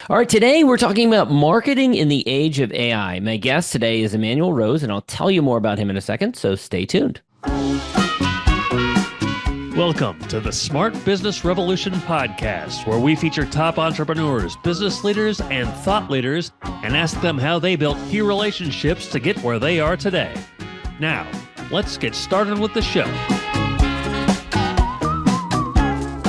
All right, today we're talking about marketing in the age of AI. My guest today is Emanuel Rose, and I'll tell you more about him in a second, so stay tuned. Welcome to the Smart Business Revolution podcast, where we feature top entrepreneurs, business leaders, and thought leaders and ask them how they built key relationships to get where they are today. Now, let's get started with the show.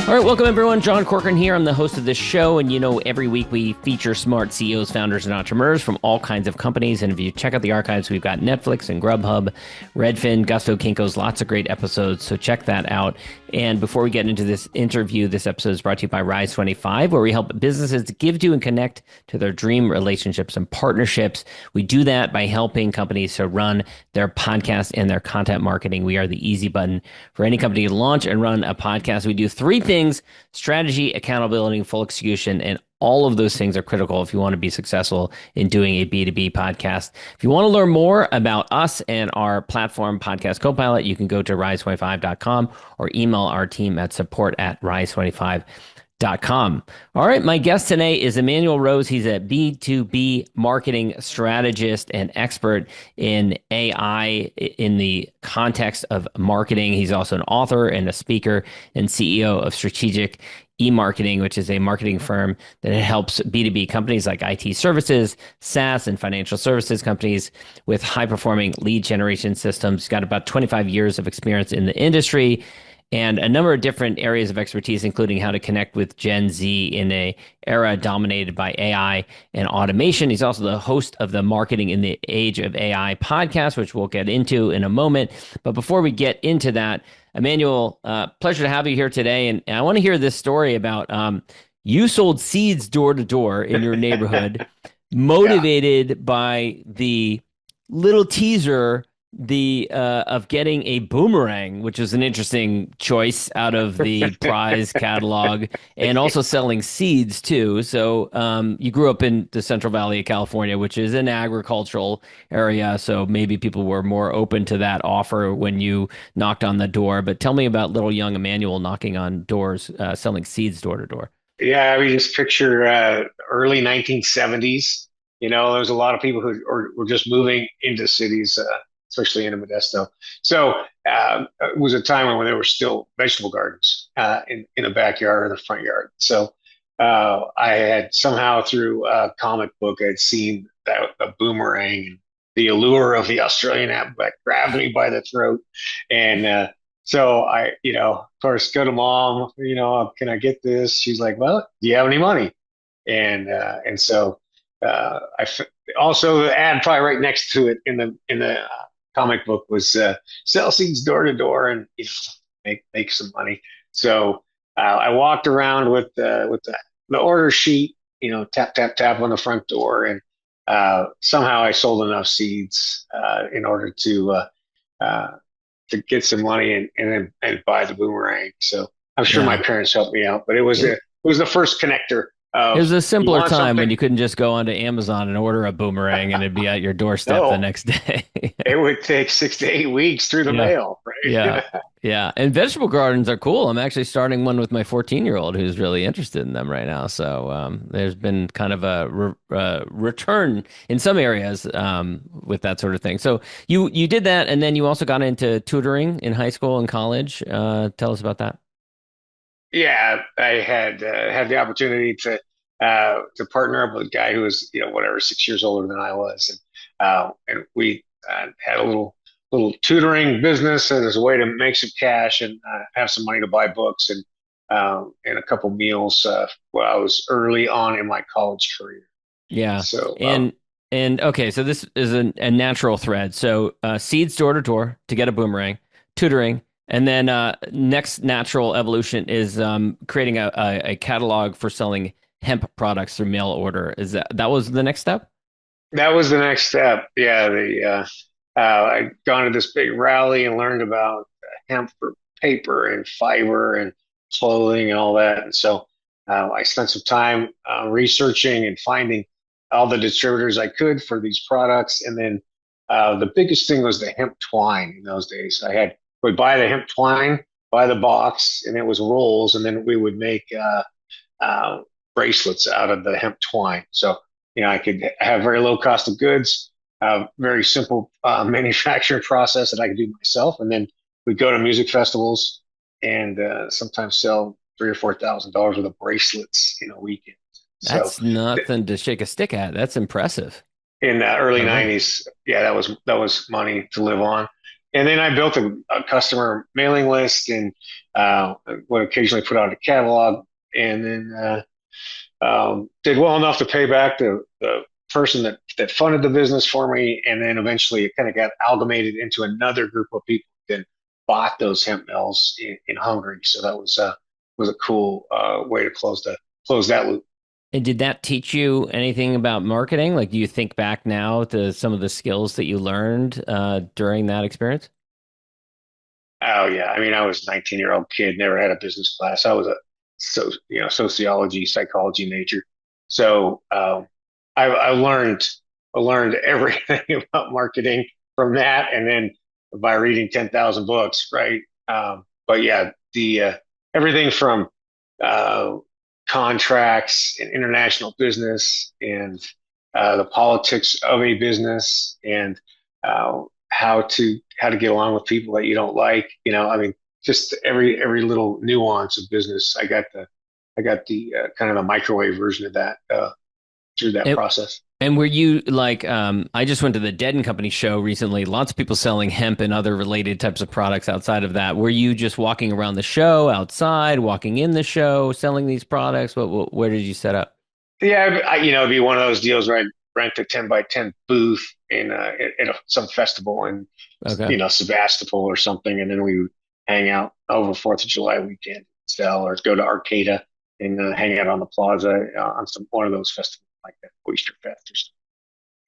All right, welcome everyone. John Corcoran here. I'm the host of this show, and every week we feature smart CEOs, founders, and entrepreneurs from all kinds of companies. And if you check out the archives, we've got Netflix and Grubhub, Redfin, Gusto, Kinko's, lots of great episodes. So check that out. And before we get into this interview, this episode is brought to you by Rise25, where we help businesses give to and connect to their dream relationships and partnerships. We do that by helping companies to run their podcast and their content marketing. We are the easy button for any company to launch and run a podcast. We do three things: strategy, accountability, full execution, and all of those things are critical if you want to be successful in doing a B2B podcast. If you want to learn more about us and our platform, Podcast Copilot, you can go to rise25.com or email our team at support@rise25.com. All right, my guest today is Emanuel Rose. He's a B2B marketing strategist and expert in AI in the context of marketing. He's also an author and a speaker and CEO of Strategic eMarketing, which is a marketing firm that helps B2B companies like IT services, SaaS, and financial services companies with high-performing lead generation systems. He's got about 25 years of experience in the industry and a number of different areas of expertise, including how to connect with Gen Z in an era dominated by AI and automation. He's also the host of the Marketing in the Age of AI podcast, which we'll get into in a moment. But before we get into that, Emanuel, pleasure to have you here today. And I want to hear this story about you sold seeds door to door in your neighborhood, motivated by the little teaser of getting a boomerang, which is an interesting choice out of the prize catalog, and also selling seeds too. So you grew up in the Central Valley of California, which is an agricultural area. So maybe people were more open to that offer when you knocked on the door. But tell me about little young Emanuel knocking on doors, selling seeds door to door. Yeah, we just picture early 1970s. There was a lot of people who were just moving into cities, especially in Modesto. So it was a time when there were still vegetable gardens in a backyard or the front yard. So I had somehow through a comic book, I'd seen that a boomerang, and the allure of the Australian outback grabbed me by the throat. And so I, of course, go to mom, can I get this? She's like, well, do you have any money? And so also the ad probably right next to it in the comic book was sell seeds door to door and make some money. So I walked around with the order sheet, tap tap tap on the front door, and somehow I sold enough seeds in order to get some money and buy the boomerang. So I'm sure my parents helped me out, but it was the first connector. It was a simpler time when you couldn't just go onto Amazon and order a boomerang and it'd be at your doorstep the next day. It would take 6 to 8 weeks through the mail, right? Yeah. And vegetable gardens are cool. I'm actually starting one with my 14-year-old who's really interested in them right now. So there's been kind of a return in some areas with that sort of thing. So you did that, and then you also got into tutoring in high school and college. Tell us about that. Yeah, I had the opportunity to partner up with a guy who was 6 years older than I was, and we had a little tutoring business as a way to make some cash and have some money to buy books and a couple meals while I was early on in my college career. Yeah, so and okay, so this is a natural thread. So seeds door to door to get a boomerang, tutoring. And then next natural evolution is creating a catalog for selling hemp products through mail order. Is that was the next step? That was the next step. Yeah, I'd gone to this big rally and learned about hemp for paper and fiber and clothing and all that. And so I spent some time researching and finding all the distributors I could for these products. And then the biggest thing was the hemp twine in those days. Would buy the hemp twine, buy the box, and it was rolls, and then we would make bracelets out of the hemp twine. So, I could have very low cost of goods, very simple manufacturing process that I could do myself. And then we'd go to music festivals and sometimes sell $3,000 or $4,000 worth of bracelets in a weekend. So That's nothing to shake a stick at. That's impressive. in the early I love. 90s, yeah, that was money to live on. And then I built a customer mailing list and would occasionally put out a catalog, and then did well enough to pay back the person that funded the business for me. And then eventually it kind of got amalgamated into another group of people that bought those hemp mills in Hungary. So that was a cool way to close that loop. And did that teach you anything about marketing? Like, do you think back now to some of the skills that you learned during that experience? Oh yeah, I mean, I was a 19-year-old kid, never had a business class. I was a sociology, psychology major. So I learned everything about marketing from that, and then by reading 10,000 books, right? But yeah, the everything from uh, contracts and international business and the politics of a business and uh, how to get along with people that you don't like. I mean, just every little nuance of business. I got the kind of the microwave version of that through that And, process. and were you like, I just went to the Dead and Company show recently. Lots of people selling hemp and other related types of products outside of that. Were you just walking around the show, outside, walking in the show, selling these products? Where did you set up? Yeah, it'd be one of those deals where I'd rent a 10 by 10 booth in some festival in, Okay. Sebastopol or something. And then we would hang out over 4th of July weekend, sell, or go to Arcata and hang out on the plaza on one of those festivals like that, Oyster Fest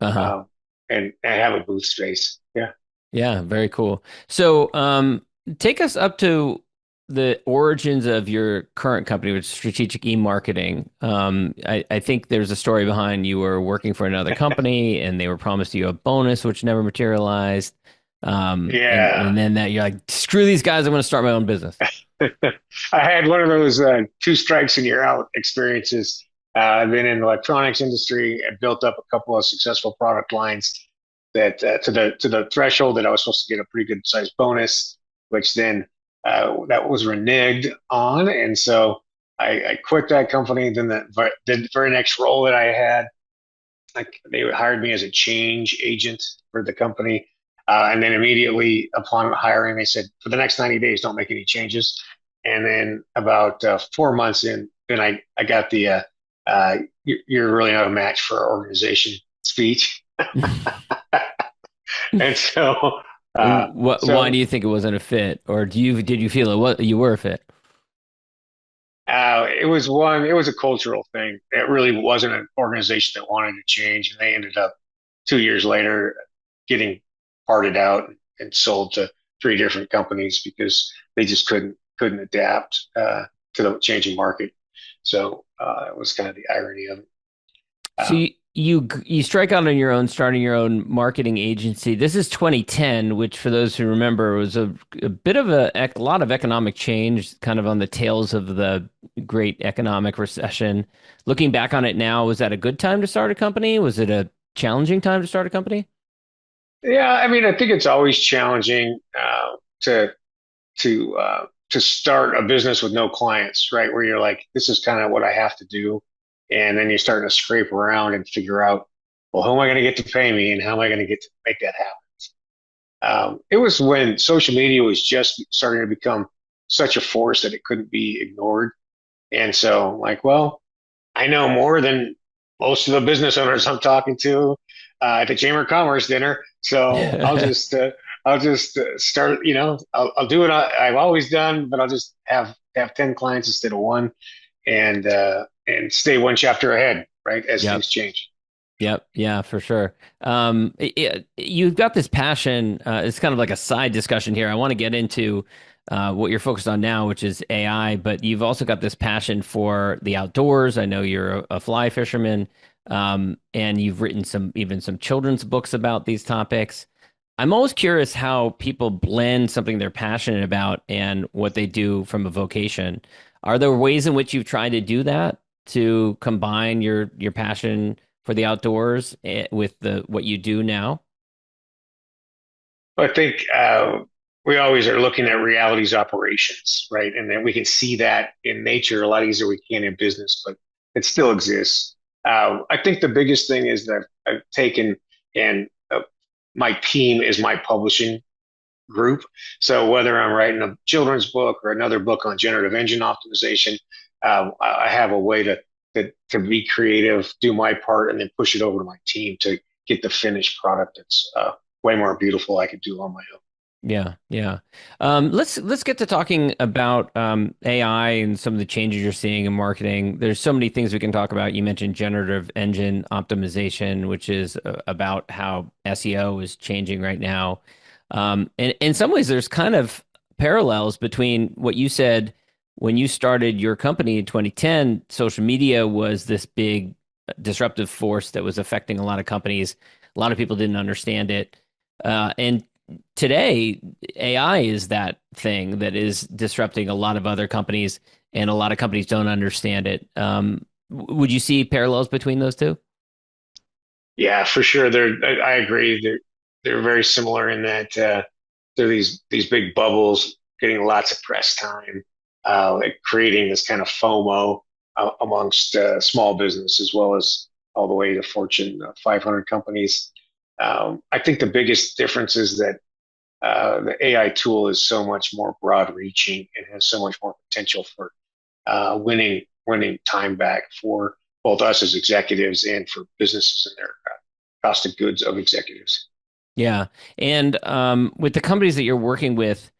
or Uh-huh. something. And have a booth space. Yeah. Yeah, very cool. So, take us up to the origins of your current company, which is strategic eMarketing. I think there's a story behind you were working for another company and they were promised you a bonus, which never materialized. And Yeah. then that you're like, screw these guys, I'm going to start my own business. I had one of those two strikes and you're out experiences. I've been in the electronics industry and built up a couple of successful product lines that to the threshold that I was supposed to get a pretty good sized bonus, which then that was reneged on, and so I quit that company. Then the very next role that I had, like they hired me as a change agent for the company. And then immediately upon hiring, they said, for the next 90 days, don't make any changes. And then about 4 months in, then I got the you're really not a match for our organization speech. And so, Why do so you think it wasn't a fit? Or did you feel you were a fit? it was a cultural thing. It really wasn't an organization that wanted to change. And they ended up 2 years later getting parted out and sold to three different companies because they just couldn't adapt to the changing market. So it was kind of the irony of it. So Um, you strike out on your own, starting your own marketing agency. This is 2010, which for those who remember was a bit of a lot of economic change, kind of on the tails of the great economic recession. Looking back on it now, was that a good time to start a company? Was it a challenging time to start a company? yeah, I mean, I think it's always challenging to to start a business with no clients, right? Where you're like, this is kind of what I have to do, and then you're starting to scrape around and figure out, well, who am I going to get to pay me, and how am I going to get to make that happen? It was when social media was just starting to become such a force that it couldn't be ignored, and so like, well, I know more than most of the business owners I'm talking to at the Chamber of Commerce dinner. So I'll just start. I'll do what I've always done, but I'll just have 10 clients instead of one, and stay one chapter ahead, right? As Yep. things change. Yep. Yeah, for sure. You've got this passion. It's kind of like a side discussion here. I want to get into what you're focused on now, which is AI, but you've also got this passion for the outdoors. I know you're a fly fisherman, and you've written even some children's books about these topics. I'm always curious how people blend something they're passionate about and what they do from a vocation. Are there ways in which you've tried to do that? to combine your passion for the outdoors with the what you do now? I think we always are looking at realities operations, right? And then we can see that in nature a lot easier we can in business, but it still exists. I think the biggest thing is that I've taken and my team is my publishing group. So whether I'm writing a children's book or another book on generative engine optimization, I have a way to be creative, do my part, and then push it over to my team to get the finished product that's way more beautiful I could do on my own. Yeah, yeah. Let's get to talking about AI and some of the changes you're seeing in marketing. There's so many things we can talk about. You mentioned generative engine optimization, which is about how SEO is changing right now. And in some ways, there's kind of parallels between what you said when you started your company in 2010. Social media was this big disruptive force that was affecting a lot of companies. A lot of people didn't understand it. And today, AI is that thing that is disrupting a lot of other companies, and a lot of companies don't understand it. Would you see parallels between those two? Yeah, for sure. I agree. They're very similar in that they're these big bubbles getting lots of press time, like creating this kind of FOMO amongst small business as well as all the way to Fortune 500 companies. I think the biggest difference is that the AI tool is so much more broad reaching and has so much more potential for winning time back for both us as executives and for businesses and their cost of goods of executives. Yeah. And with the companies that you're working with,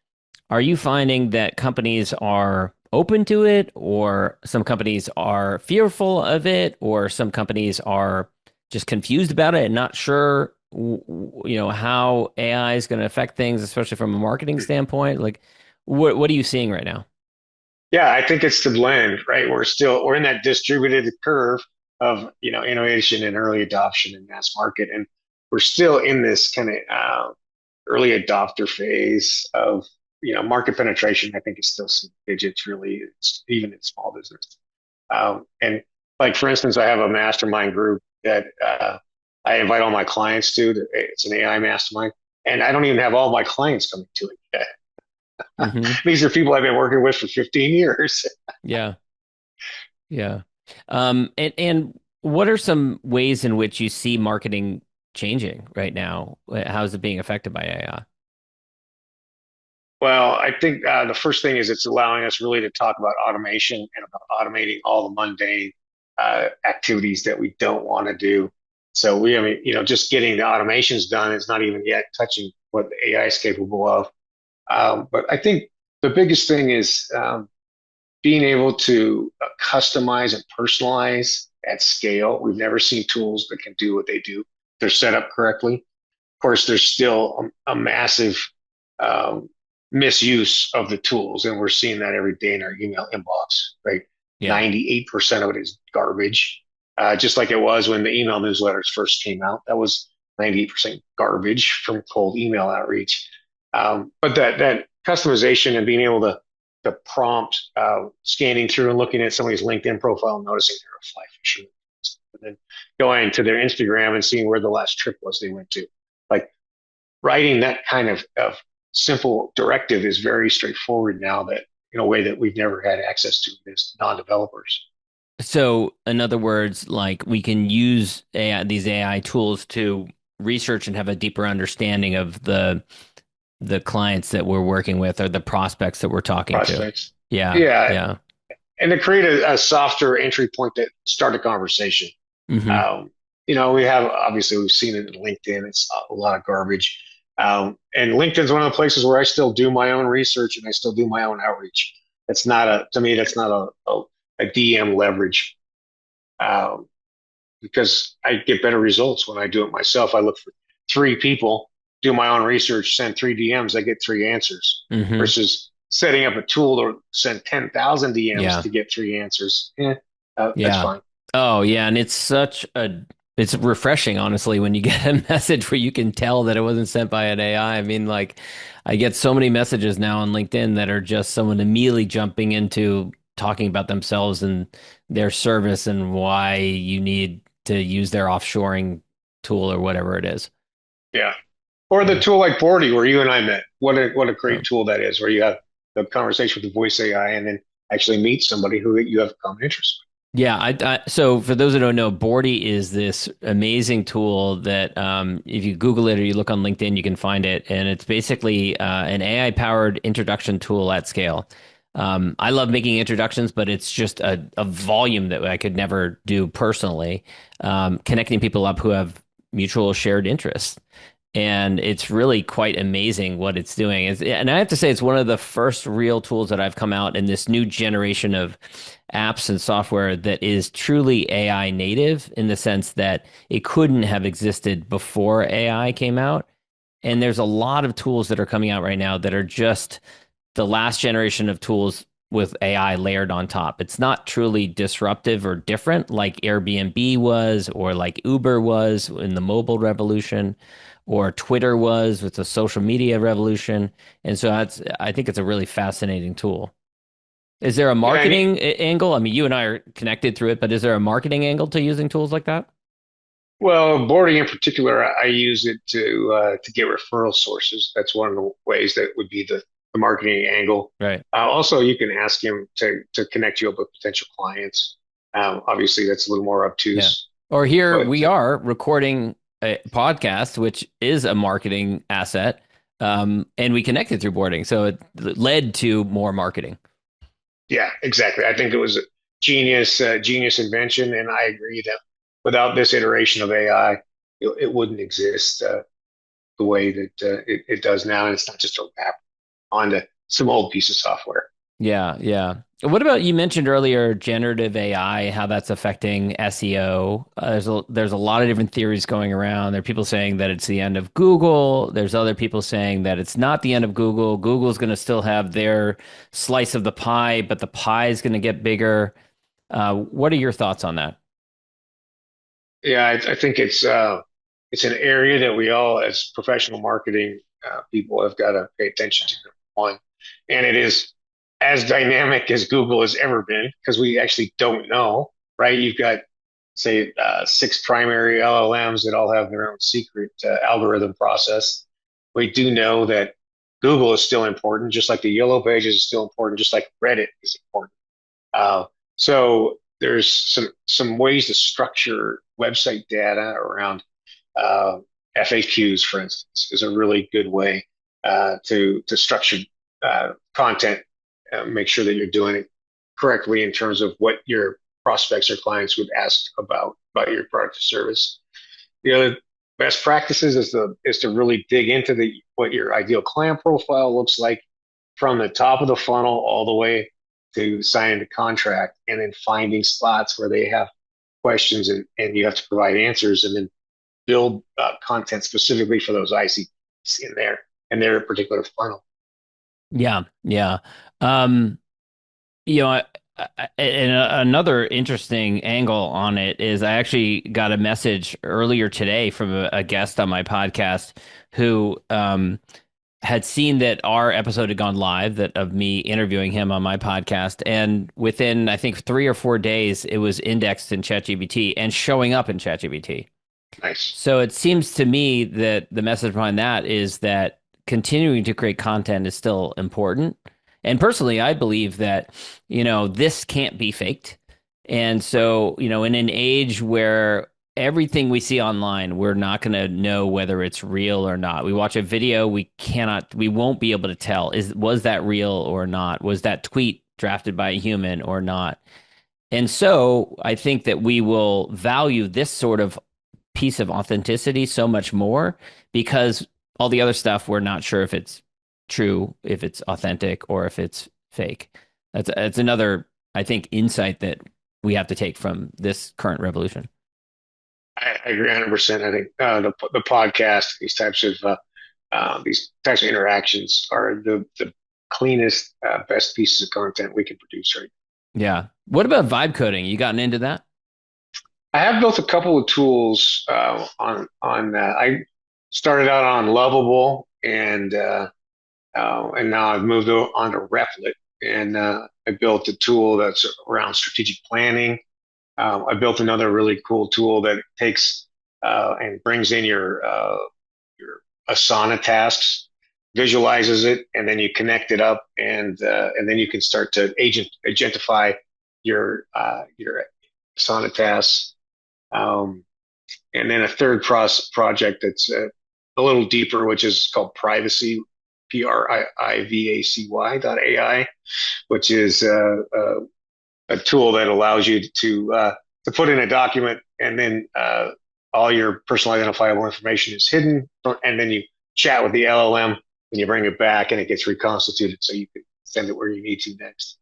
are you finding that companies are open to it, or some companies are fearful of it, or some companies are just confused about it and not sure, how AI is going to affect things, especially from a marketing standpoint? Like, what are you seeing right now? Yeah, I think it's the blend, right? We're in that distributed curve of innovation and early adoption and mass market, and we're still in this kind of early adopter phase of market penetration. I think is still single digits, really, even in small business. And like for instance, I have a mastermind group that I invite all my clients to. It's an AI mastermind, and I don't even have all my clients coming to it yet. Hmm. These are people I've been working with for 15 years. Yeah. Yeah. And what are some ways in which you see marketing changing right now? How is it being affected by AI? Well, I think the first thing is it's allowing us really to talk about automation and about automating all the mundane activities that we don't want to do. So I mean, just getting the automations done is not even yet touching what the AI is capable of. But I think the biggest thing is being able to customize and personalize at scale. We've never seen tools that can do what they do. They're set up correctly. Of course, there's still a massive um, misuse of the tools, and we're seeing that every day in our email inbox, right? Yeah. 98% of it is garbage, just like it was when the email newsletters first came out. That was 98% garbage from cold email outreach. But that customization and being able to prompt scanning through and looking at somebody's LinkedIn profile and noticing they're a fly fisherman, and then going to their Instagram and seeing where the last trip was they went to. Like writing that kind of simple directive is very straightforward now that in a way that we've never had access to as non-developers. So, in other words, like we can use these AI tools to research and have a deeper understanding of the clients that we're working with or the prospects that we're talking to. Prospects. Yeah, Yeah. yeah. And to create a softer entry point that start a conversation. Hmm. Um, we have obviously we've seen it in LinkedIn. It's a lot of garbage. And LinkedIn's one of the places where I still do my own research and I still do my own outreach. That's not to me, that's not a DM leverage. Um, because I get better results when I do it myself. I look for three people, do my own research, send three DMs, I get three answers Hmm. versus setting up a tool to send 10,000 DMs Yeah, to get three answers. That's yeah. fine. Oh, yeah. And it's refreshing, honestly, when you get a message where you can tell that it wasn't sent by an AI. I mean, like, I get so many messages now on LinkedIn that are just someone immediately jumping into talking about themselves and their service and why you need to use their offshoring tool or whatever it is. Yeah. Or the Yeah. tool like Bordy, where you and I met. What a Yeah. great tool that is, where you have the conversation with the voice AI and then actually meet somebody who you have a common interest Yeah, so for those that don't know, Bordy is this amazing tool that if you Google it or you look on LinkedIn, you can find it. And it's basically an AI-powered introduction tool at scale. I love making introductions, but it's just a volume that I could never do personally, connecting people up who have mutual shared interests. And it's really quite amazing what it's doing. And I have to say, it's one of the first real tools that I've come out in this new generation of apps and software that is truly AI native in the sense that it couldn't have existed before AI came out. And there's a lot of tools that are coming out right now that are just the last generation of tools with AI layered on top. It's not truly disruptive or different like Airbnb was, or like Uber was in the mobile revolution, or Twitter was with the social media revolution. And so I think it's a really fascinating tool. Is there a with. Yeah, marketing angle? I mean, you and I are connected through it, but is there a marketing angle to using tools like that? well, boarding in particular, I use it to get referral sources. That's one of the ways that would be the marketing angle. Right. Also, you can ask him to connect you up with potential clients. Obviously, that's a little more Yeah. obtuse, Or here but we are recording a podcast, which is a marketing asset. And we connected through boarding. So it led to more marketing. yeah, exactly. I think it was a genius invention, and I agree that without this iteration of AI, it wouldn't exist the way that it does now. And it's not just a wrap onto some old piece of software. Yeah, yeah. What about you mentioned earlier generative AI, how that's affecting SEO? There's a lot of different theories going around. There are people saying that it's the end of Google. There's other people saying that it's not the end of Google. Google's going to still have their slice of the pie, but the pie is going to get bigger. What are your thoughts on that? Yeah, I think it's an area that we all, as professional marketing people, have got to pay attention to. One, and it is as dynamic as Google has ever been because we actually don't know, right? You've got say six primary LLMs that all have their own secret algorithm process. We do know that Google is still important, just like the yellow pages is still important, just like Reddit is important. So there's some ways to structure website data around uh, FAQs, for instance, is a really good way to structure content, make sure that you're doing it correctly in terms of what your prospects or clients would ask about your product or service. The other best practices is to really dig into the what your ideal client profile looks like from the top of the funnel all the way to signing the contract, and then finding spots where they have questions and you have to provide answers, and then build content specifically for those ICPs in their particular funnel. Yeah, yeah. Um, you know, and another interesting angle on it is I actually got a message earlier today from a guest on my podcast who had seen that our episode had gone live, that of me interviewing him on my podcast, and within I think 3 or 4 days, it was indexed in ChatGPT and showing up in ChatGPT. Nice. So it seems to me that the message behind that is that continuing to create content is still important. And personally, I believe that, this can't be faked. And so, in an age where everything we see online, we're not going to know whether it's real or not. We watch a video, we won't be able to tell, was that real or not? Was that tweet drafted by a human or not? And so I think that we will value this sort of piece of authenticity so much more because all the other stuff we're not sure if it's true, if it's authentic, or if it's fake. That's another, I think, insight that we have to take from this current revolution. I agree 100%. I think the podcast, these types of interactions are the cleanest, best pieces of content we can produce. Right. Yeah. What about vibe coding? You gotten into that? I have built a couple of tools on that. I started out on Lovable, and now I've moved on to Replit. and I built a tool that's around strategic planning. I built another really cool tool that takes and brings in your Asana tasks, visualizes it, and then you connect it up, and then you can start to agentify your Asana tasks. Um, and then a third project that's a little deeper, which is called privacy, privacy.ai, which is a tool that allows you to put in a document, and then all your personal identifiable information is hidden, and then you chat with the LLM and you bring it back and it gets reconstituted so you can send it where you need to next.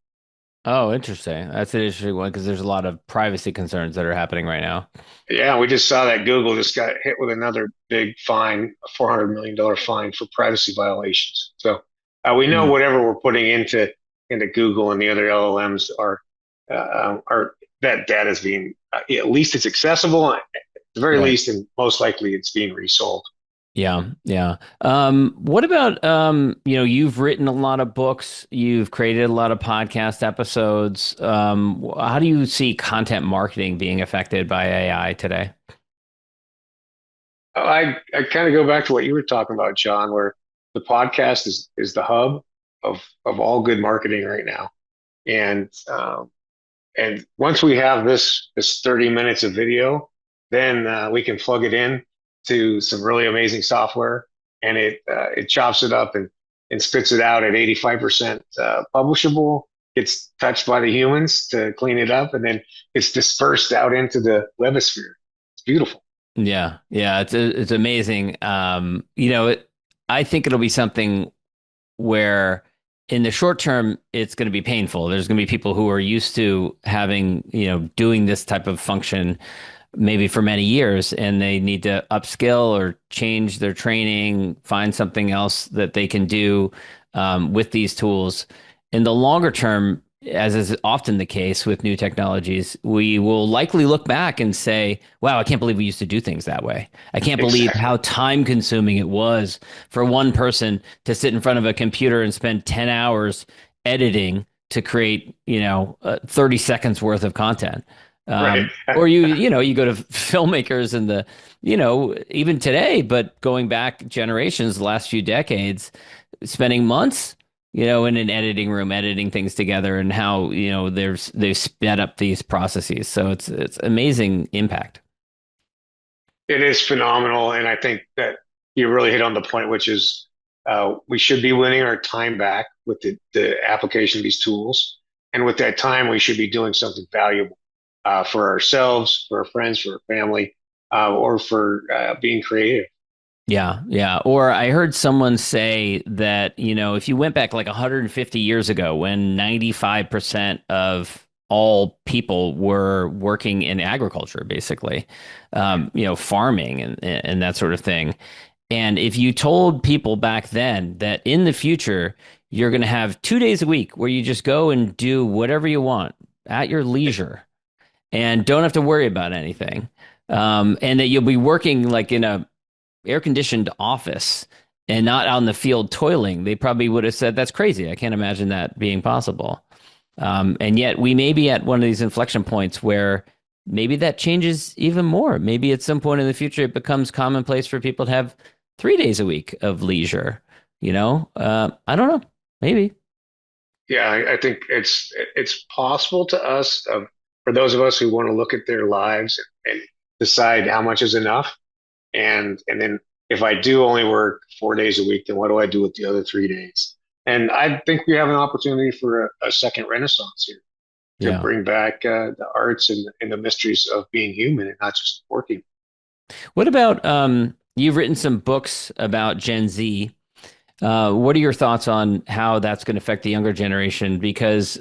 Oh, interesting. That's an interesting one because there's a lot of privacy concerns that are happening right now. Yeah, we just saw that Google just got hit with another big fine, a $400 million fine for privacy violations. So we know Mm, whatever we're putting into Google and the other LLMs are that data is being at least it's accessible, at the very right. least, and most likely it's being resold. Yeah, yeah. What about you've written a lot of books, you've created a lot of podcast episodes. How do you see content marketing being affected by AI today? I kind of go back to what you were talking about, John, where the podcast is the hub of all good marketing right now. And once we have this 30 minutes of video, then we can plug it in to some really amazing software, and it chops it up and spits it out at 85% publishable. Gets touched by the humans to clean it up, and then it's dispersed out into the webosphere. It's beautiful. Yeah, yeah, it's amazing. I think it'll be something where in the short term it's going to be painful. There's going to be people who are used to having, doing this type of function maybe for many years and they need to upskill or change their training, find something else that they can do with these tools. In the longer term, as is often the case with new technologies, we will likely look back and say, wow, I can't believe we used to do things that way. I can't believe Exactly. how time consuming it was for one person to sit in front of a computer and spend 10 hours editing to create, 30 seconds worth of content. Right. Or you go to filmmakers and even today, but going back generations, the last few decades, spending months, in an editing room, editing things together and how, they've sped up these processes. So it's amazing impact. It is phenomenal, and I think that you really hit on the point, which is we should be winning our time back with the application of these tools, and with that time, we should be doing something valuable for ourselves, for our friends, for our family, or for being creative. Yeah, yeah. Or I heard someone say that, if you went back like 150 years ago when 95% of all people were working in agriculture, basically, farming and that sort of thing. And if you told people back then that in the future, you're going to have 2 days a week where you just go and do whatever you want at your leisure and don't have to worry about anything. And that you'll be working like in a air conditioned office and not out in the field toiling, they probably would have said, that's crazy. I can't imagine that being possible. And yet we may be at one of these inflection points where maybe that changes even more. Maybe at some point in the future, it becomes commonplace for people to have 3 days a week of leisure. I don't know. Maybe. Yeah, I think it's possible to us for those of us who want to look at their lives and decide how much is enough. And then if I do only work 4 days a week, then what do I do with the other 3 days? And I think we have an opportunity for a second renaissance here to Yeah. bring back the arts and the mysteries of being human and not just working. What about you've written some books about Gen Z. What are your thoughts on how that's going to affect the younger generation? Because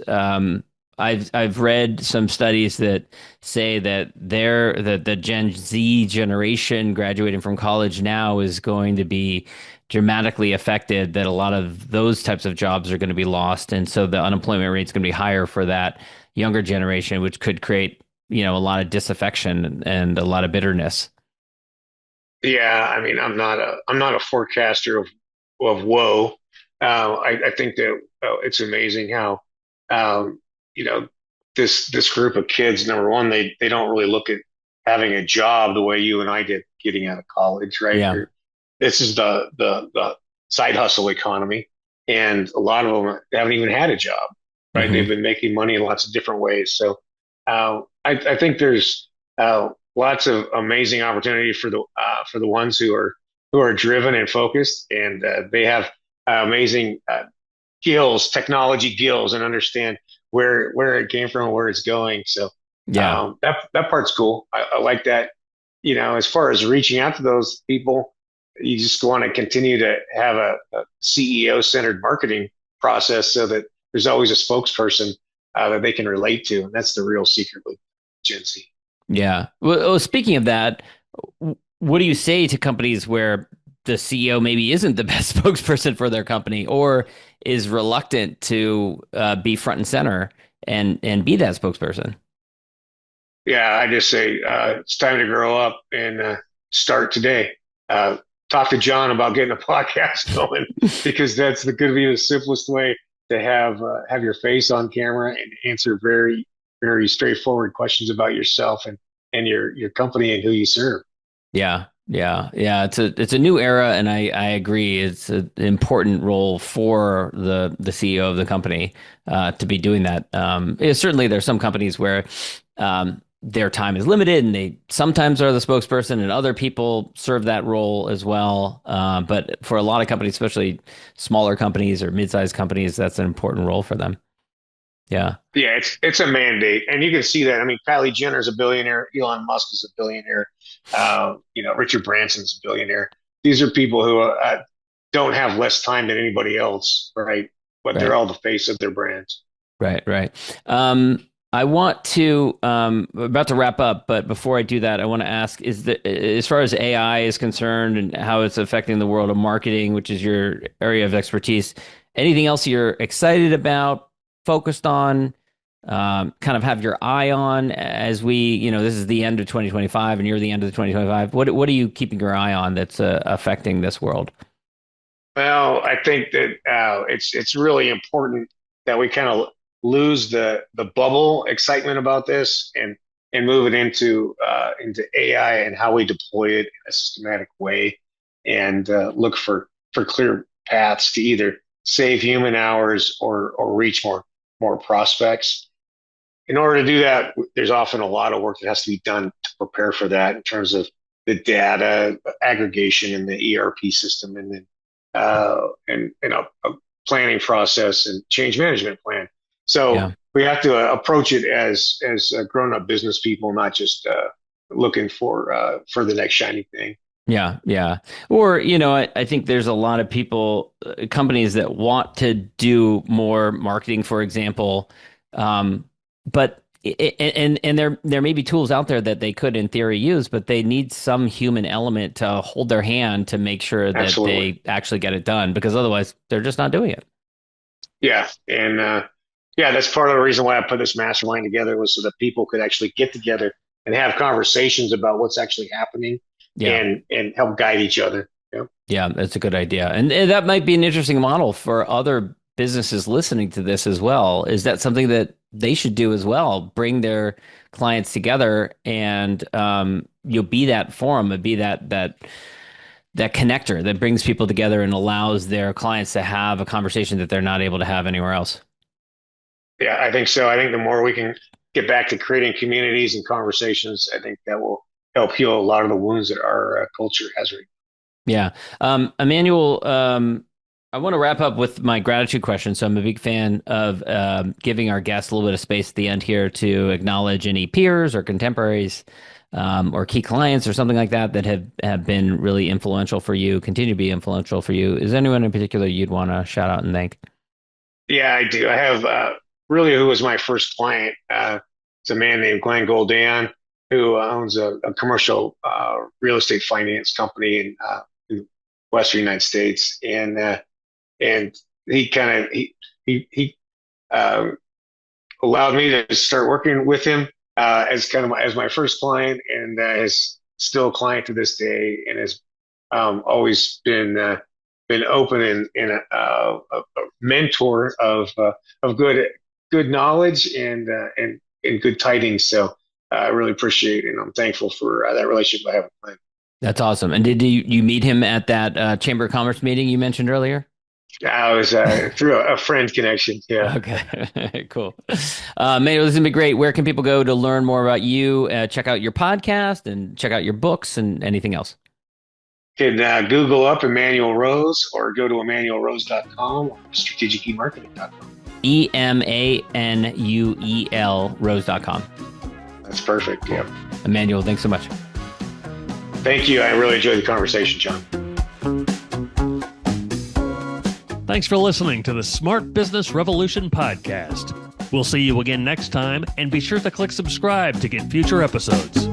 I've read some studies that say that the Gen Z generation graduating from college now is going to be dramatically affected. That a lot of those types of jobs are going to be lost, and so the unemployment rate is going to be higher for that younger generation, which could create a lot of disaffection and a lot of bitterness. Yeah, I mean, I'm not a forecaster of woe. I think that it's amazing how you know, this group of kids, number one, they don't really look at having a job the way you and I did getting out of college, right? Yeah. This is the side hustle economy, and a lot of them haven't even had a job, right? They've Hmm. been making money in lots of different ways. So I think there's lots of amazing opportunity for the ones who are driven and focused, and they have amazing skills, technology skills, and understand where it came from, where it's going. So Yeah. that part's cool. I like that. You know, as far as reaching out to those people, you just want to continue to have a CEO centered marketing process so that there's always a spokesperson that they can relate to, and that's the real secret with Gen Z. Yeah. Well, speaking of that, what do you say to companies where the CEO maybe isn't the best spokesperson for their company or is reluctant to be front and center and be that spokesperson? Yeah, I just say it's time to grow up and start today. Uh, Talk to John about getting a podcast going because that's the going to be the simplest way to have your face on camera and answer very straightforward questions about yourself and your company and who you serve. Yeah, yeah. It's a new era, and I agree. It's an important role for the CEO of the company to be doing that. Certainly, there's some companies where their time is limited, and they sometimes are the spokesperson, and other people serve that role as well. But for a lot of companies, especially smaller companies or mid-sized companies, that's an important role for them. Yeah, Yeah, it's a mandate, and you can see that. I mean, Kylie Jenner's a billionaire. Elon Musk is a billionaire. You know, Richard Branson's a billionaire. These are people who don't have less time than anybody else, right? But they're right. all the face of their brands. Right, right. I want to about to wrap up, but before I do that, I want to ask: is that as far as AI is concerned and how it's affecting the world of marketing, which is your area of expertise, anything else you're excited about, focused on, kind of have your eye on as this is the end of 2025 and you're the end of the 2025. What are you keeping your eye on that's affecting this world? Well, I think that it's really important that we kind of lose the bubble excitement about this and move it into AI and how we deploy it in a systematic way and look for clear paths to either save human hours or reach more prospects. In order to do that, there's often a lot of work that has to be done to prepare for that in terms of the data aggregation in the ERP system and then and a planning process and change management plan. So Yeah. we have to approach it as grown up business people, not just looking for the next shiny thing. Yeah, yeah. Or, I think there's a lot of people, companies that want to do more marketing, for example. But and there may be tools out there that they could in theory use, but they need some human element to hold their hand to make sure that Absolutely. they actually get it done, because otherwise they're just not doing it. Yeah. And yeah, that's part of the reason why I put this mastermind together was so that people could actually get together and have conversations about what's actually happening Yeah. and help guide each other. You know? Yeah, that's a good idea. And that might be an interesting model for other businesses listening to this as well. Is that something that they should do as well? Bring their clients together and you'll be that forum, and be that connector that brings people together and allows their clients to have a conversation that they're not able to have anywhere else. Yeah, I think so. I think the more we can get back to creating communities and conversations, I think that will help heal a lot of the wounds that our culture has. Yeah. Emmanuel, I want to wrap up with my gratitude question. So I'm a big fan of giving our guests a little bit of space at the end here to acknowledge any peers or contemporaries or key clients or something like that that have been really influential for you, continue to be influential for you. Is there anyone in particular you'd want to shout out and thank? Yeah, I do. I have really who was my first client. It's a man named Glenn Goldan who owns a commercial real estate finance company in Western United States, and he kind of he uh, allowed me to start working with him as kind of as my first client, and is still a client to this day, and has always been open and a mentor of good good knowledge and good tidings. So I really appreciate it, and I'm thankful for that relationship I have with Glenn. That's awesome. And did you meet him at that Chamber of Commerce meeting you mentioned earlier? I was through a friend connection. Yeah. Okay, cool. Manuel, this has been great. Where can people go to learn more about you, check out your podcast, and check out your books and anything else? You can Google up Emanuel Rose or go to emmanuelrose.com or strategicemarketing.com. EMANUEL Rose.com. That's perfect. Yeah. Emanuel, thanks so much. Thank you. I really enjoyed the conversation, John. Thanks for listening to the Smart Business Revolution podcast. We'll see you again next time, and be sure to click subscribe to get future episodes.